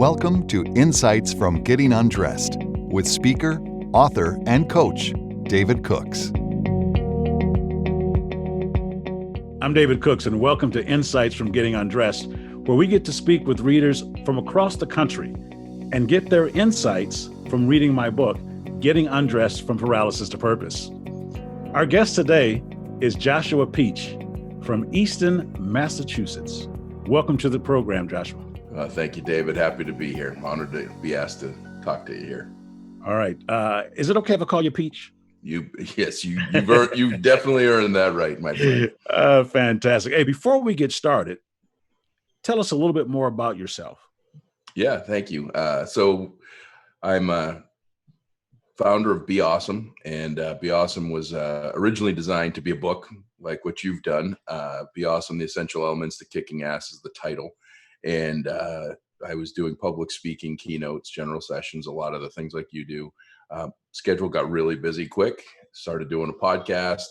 Welcome to Insights from Getting Undressed with speaker, author, and coach, David Cooks. I'm David Cooks, and welcome to Insights from Getting Undressed, where we get to speak with readers from across the country and get their insights from reading my book, Getting Undressed from Paralysis to Purpose. Our guest today is Joshua Peach from Easton, Massachusetts. Welcome to the program, Joshua. Thank you, David. Happy to be here. Honored to be asked to talk to you here. All right. Is it okay if I call you Peach? You've definitely earned that right, my friend. Fantastic. Hey, before we get started, tell us a little bit more about yourself. Yeah, thank you. So I'm a founder of Be Awesome, and Be Awesome was originally designed to be a book like what you've done. Be Awesome, The Essential Elements to Kicking Ass is the title. And I was doing public speaking, keynotes, general sessions, a lot of the things like you do. Schedule got really busy quick. Started doing a podcast,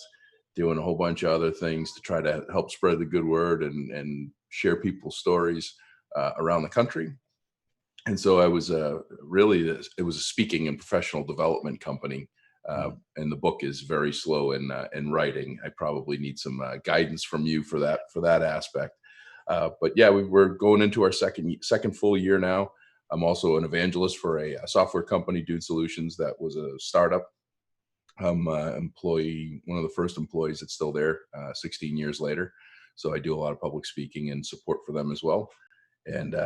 doing a whole bunch of other things to try to help spread the good word and share people's stories around the country. And so I was it was a speaking and professional development company. And the book is very slow in writing. I probably need some guidance from you for that aspect. But yeah, we're going into our second full year now. I'm also an evangelist for a software company, Dude Solutions, that was a startup. I'm one of the first employees that's still there 16 years later. So I do a lot of public speaking and support for them as well. And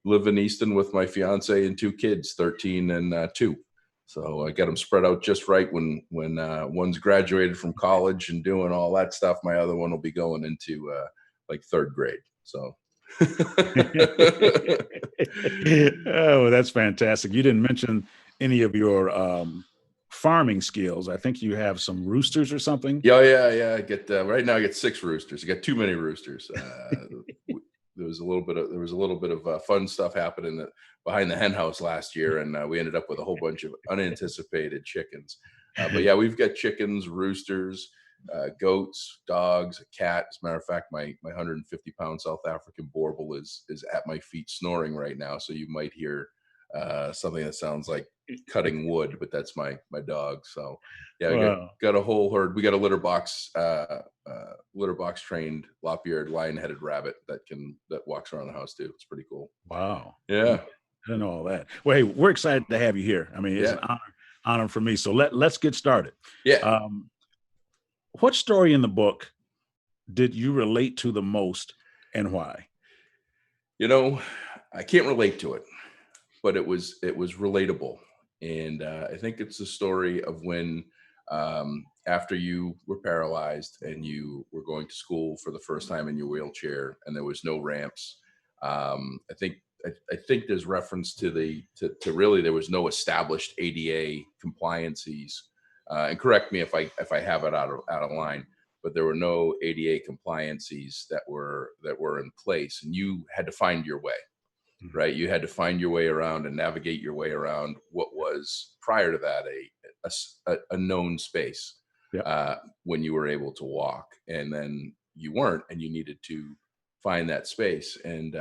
live in Easton with my fiance and two kids, 13 and 2. So I got them spread out just right. When one's graduated from college and doing all that stuff, my other one will be going into like third grade. So. Oh, that's fantastic. You didn't mention any of your farming skills. I think you have some roosters or something. Yeah. I get right now. I get 6 roosters. I got too many roosters. There was a little bit of fun stuff happening behind the hen house last year, and we ended up with a whole bunch of unanticipated chickens. But yeah, we've got chickens, roosters, goats, dogs, a cat. As a matter of fact, my 150-pound South African Borbal is at my feet snoring right now. So you might hear something that sounds like cutting wood, but that's my dog. So yeah, Wow. got a whole herd. We got a litter box trained lop-eared lion-headed rabbit that walks around the house too. It's pretty cool. Wow. Yeah. I didn't know all that. Well, hey, we're excited to have you here. I mean, it's an honor for me. So let's get started. Yeah. What story in the book did you relate to the most, and why? I can't relate to it, but it was relatable. And I think it's the story of when after you were paralyzed and you were going to school for the first time in your wheelchair and there was no ramps. I think there's reference to really there was no established ADA compliances. And correct me if I have it out of line, but there were no ADA compliances that were in place, and you had to find your way. Right, you had to find your way around and navigate your way around what was prior to that a known space. When you were able to walk, and then you weren't, and you needed to find that space. And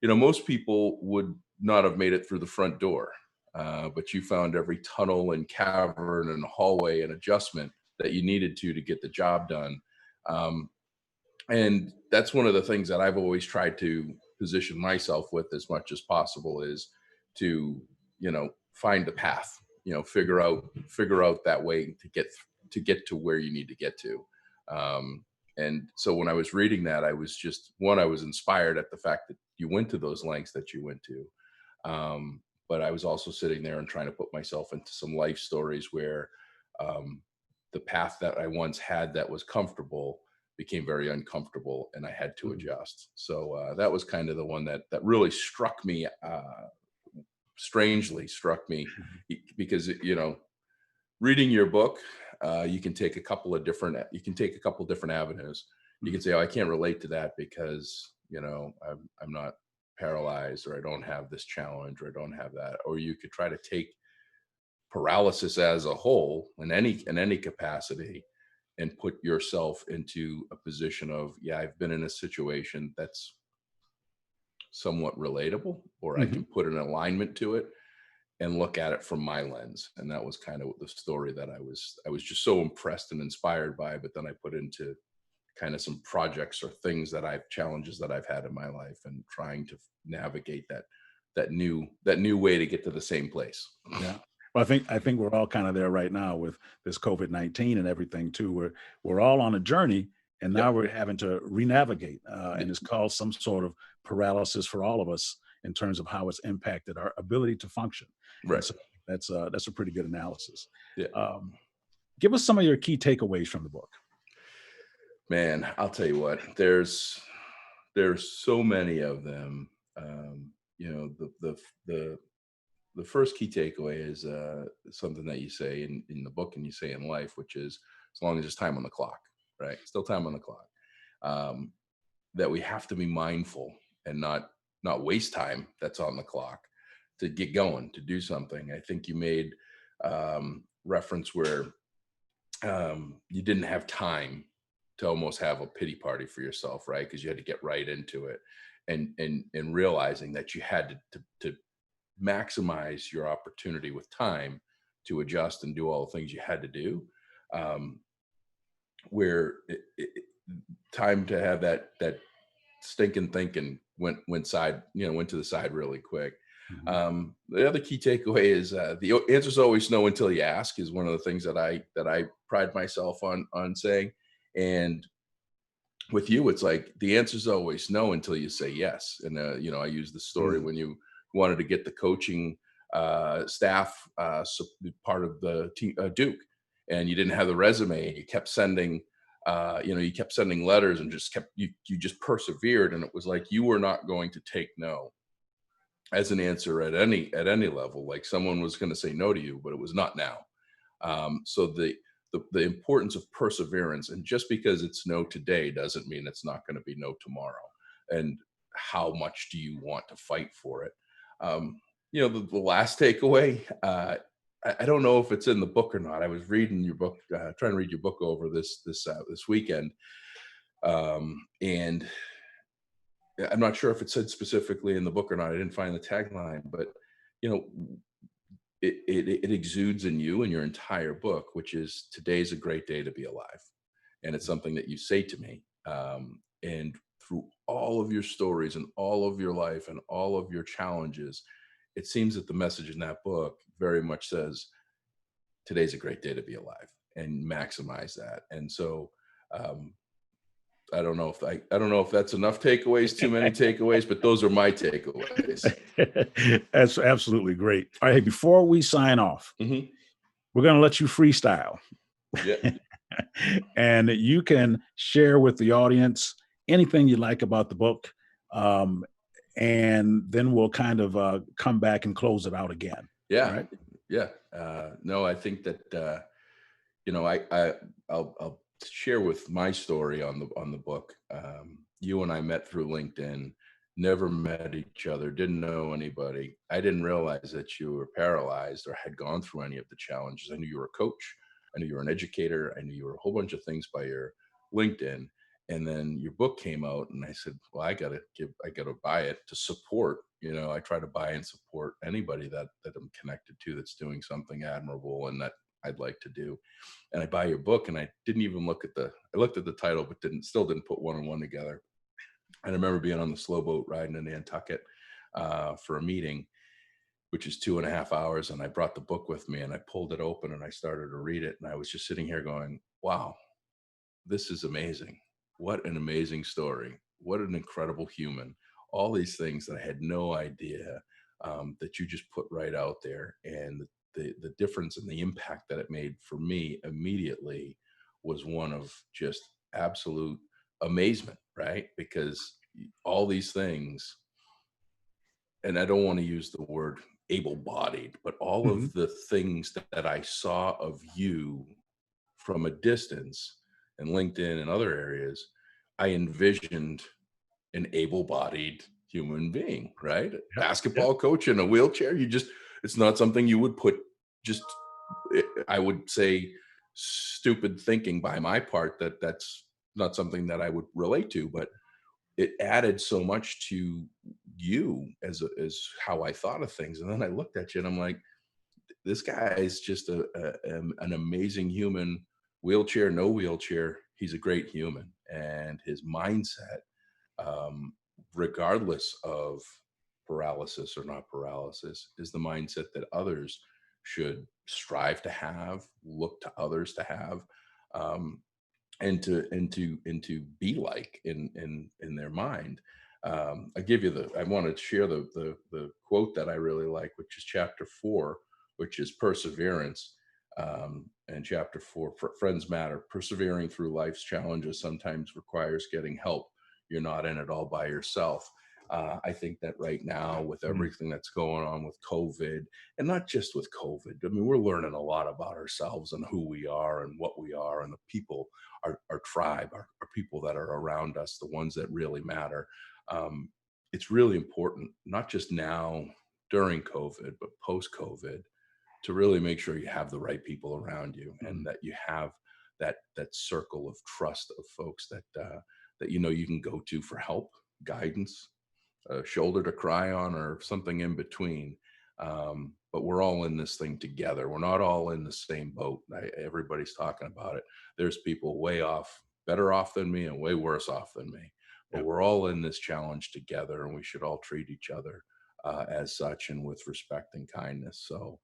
most people would not have made it through the front door, but you found every tunnel and cavern and hallway and adjustment that you needed to get the job done. And that's one of the things that I've always tried to position myself with as much as possible, is to find the path, figure out that way to get to where you need to get to. And so when I was reading that, I was inspired at the fact that you went to those lengths that you went to. But I was also sitting there and trying to put myself into some life stories where the path that I once had that was comfortable became very uncomfortable, and I had to adjust. So that was kind of the one that really struck me, strangely struck me, because reading your book, you can take a couple different avenues. You can say, oh, I can't relate to that because I'm not paralyzed, or I don't have this challenge, or I don't have that. Or you could try to take paralysis as a whole in any capacity and put yourself into a position of, I've been in a situation that's somewhat relatable, or I Mhm. can put an alignment to it and look at it from my lens. And that was kind of the story that I was just so impressed and inspired by, but then I put into kind of some projects or things that I've challenges that I've had in my life, and trying to navigate that new way to get to the same place. Yeah. Well, I think we're all kind of there right now with this COVID-19 and everything too. We're all on a journey, and now Yep. we're having to renavigate, and Y- it's caused some sort of paralysis for all of us in terms of how it's impacted our ability to function. And Right. so that's a pretty good analysis. Yeah. Um, Give us some of your key takeaways from the book. Man, I'll tell you what. There's so many of them. You know, the first key takeaway is something that you say in the book and you say in life, which is, as long as there's time on the clock, right? Still time on the clock. Um, that we have to be mindful and not waste time that's on the clock to get going, to do something. I think you made reference where you didn't have time to almost have a pity party for yourself, right? Because you had to get right into it, and realizing that you had to maximize your opportunity with time to adjust and do all the things you had to do. Um, where time to have that stinking thinking went to the side really quick. Mhm. The other key takeaway is the answer's always no until you ask, is one of the things that I pride myself on saying. And with you, it's like the answer's always no until you say yes. And I use the story Mm. when you wanted to get the coaching staff part of the team, Duke, and you didn't have the resume, and you kept sending. You kept sending letters, and you just persevered, and it was like you were not going to take no as an answer at any level. Like someone was going to say no to you, but it was not now. So the importance of perseverance, and just because it's no today doesn't mean it's not going to be no tomorrow. And how much do you want to fight for it? The last takeaway. I don't know if it's in the book or not. I was reading your book, trying to read your book over this weekend, and I'm not sure if it said specifically in the book or not. I didn't find the tagline, but you know, it exudes in you and your entire book, which is, today's a great day to be alive. And it's something that you say to me. And through all of your stories and all of your life and all of your challenges, it seems that the message in that book very much says, today's a great day to be alive, and maximize that. And so, um, I don't know if that's enough takeaways, too many takeaways, but those are my takeaways. That's absolutely great. All right, before we sign off, Hmm. we're going to let you freestyle. Yeah. And you can share with the audience anything you like about the book. Um, and then we'll kind of come back and close it out again. All Yeah. right. Yeah. No, I think that, I'll share with my story on the book. You and I met through LinkedIn, never met each other, didn't know anybody. I didn't realize that you were paralyzed or had gone through any of the challenges. I knew you were a coach. I knew you were an educator. I knew you were a whole bunch of things by your LinkedIn. And then your book came out, and I said, well, I gotta buy it to support. I try to buy and support anybody that I'm connected to that's doing something admirable and that I'd like to do. And I buy your book, and I didn't even I looked at the title, but still didn't put one and one together. And I remember being on the slow boat riding in Nantucket for a meeting, which is 2.5 hours. And I brought the book with me, and I pulled it open, and I started to read it. And I was just sitting here going, wow, this is amazing. What an amazing story. What an incredible human. All these things that I had no idea, that you just put right out there. And the difference and the impact that it made for me immediately was one of just absolute amazement, right? Because all these things, and I don't want to use the word able bodied, but all Mhm. of the things that I saw of you from a distance and LinkedIn and other areas, I envisioned an able-bodied human being, right? Yep. Yep. Basketball coach in a wheelchair. It's not something you would put just, I would say, stupid thinking by my part, that's not something that I would relate to, but it added so much to you as how I thought of things. And then I looked at you and I'm like, this guy is just an amazing human, wheelchair, no wheelchair. He's a great human. And his mindset, regardless of paralysis or not paralysis, is the mindset that others should strive to have, look to others to have, and to be like in their mind. I want to share the quote that I really like, which is chapter 4, which is perseverance. And chapter 4, friends matter. Persevering through life's challenges sometimes requires getting help. You're not in it all by yourself. I think that right now, with everything that's going on with COVID, and not just with COVID, I mean, we're learning a lot about ourselves and who we are and what we are, and the people, our tribe, our people that are around us, the ones that really matter. It's really important, not just now during COVID, but post-COVID, to really make sure you have the right people around you, and that you have that circle of trust of folks that you can go to for help, guidance, a shoulder to cry on, or something in between. But we're all in this thing together. We're not all in the same boat. Everybody's talking about it. There's people way off, better off than me, and way worse off than me. But we're all in this challenge together, and we should all treat each other as such, and with respect and kindness. So,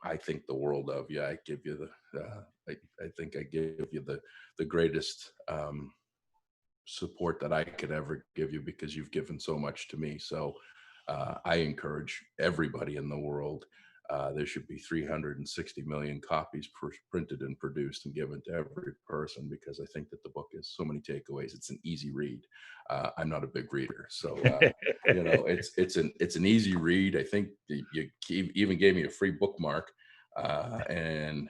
I think the world of you. I give you I think I give you the greatest support that I could ever give you, because you've given so much to me. So I encourage everybody in the world. There should be 360 million copies printed and produced and given to every person, because I think that the book has so many takeaways. It's an easy read. I'm not a big reader, so it's an easy read. I think you even gave me a free bookmark, and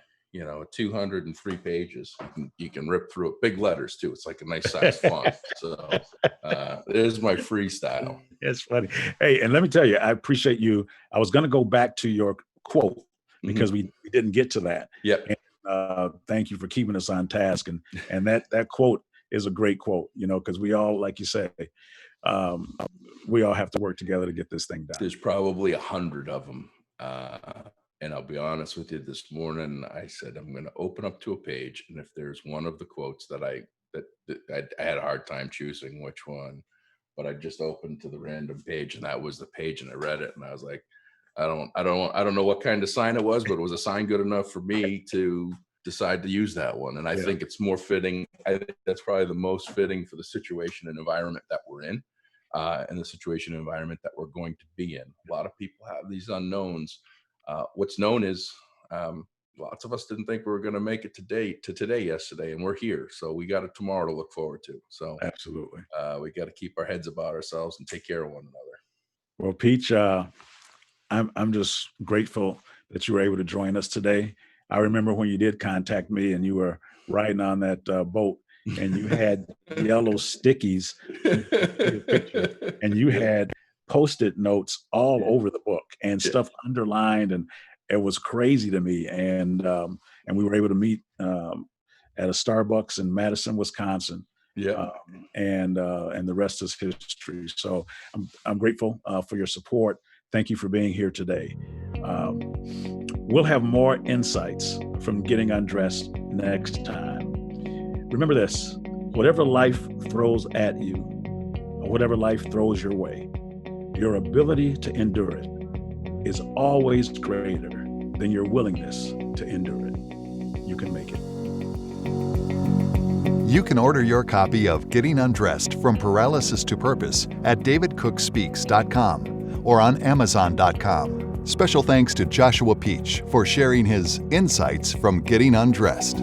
203 pages. You can rip through it. Big letters too. It's like a nice size font. So there's my freestyle. It's funny. Hey, and let me tell you, I appreciate you. I was going to go back to your quote because we didn't get to that. Yep. And, thank you for keeping us on task. And that quote is a great quote, because we all, like you say, we all have to work together to get this thing done. There's probably 100 of them. And I'll be honest with you, this morning I said, I'm going to open up to a page, and if there's one of the quotes that I had a hard time choosing which one, but I just opened to the random page, and that was the page, and I read it, and I was like, I don't know what kind of sign it was, but it was a sign good enough for me to decide to use that one. And I think it's more fitting. I think that's probably the most fitting for the situation and environment that we're in, and the situation and environment that we're going to be in. A lot of people have these unknowns. What's known is lots of us didn't think we were going to make it yesterday, and we're here. So we got a tomorrow to look forward to. So absolutely, we got to keep our heads about ourselves and take care of one another. Well, Peach, I'm just grateful that you were able to join us today. I remember when you did contact me, and you were riding on that boat, and you had yellow stickies, and you had Post-it notes all over the book, and stuff underlined, and it was crazy to me. And we were able to meet at a Starbucks in Madison, Wisconsin. And the rest is history. So I'm grateful for your support. Thank you for being here today. We'll have more insights from Getting Undressed next time. Remember this: whatever life throws at you, or whatever life throws your way, your ability to endure it is always greater than your willingness to endure it. You can make it. You can order your copy of Getting Undressed from Paralysis to Purpose at davidcookspeaks.com or on amazon.com. Special thanks to Joshua Peach for sharing his insights from Getting Undressed.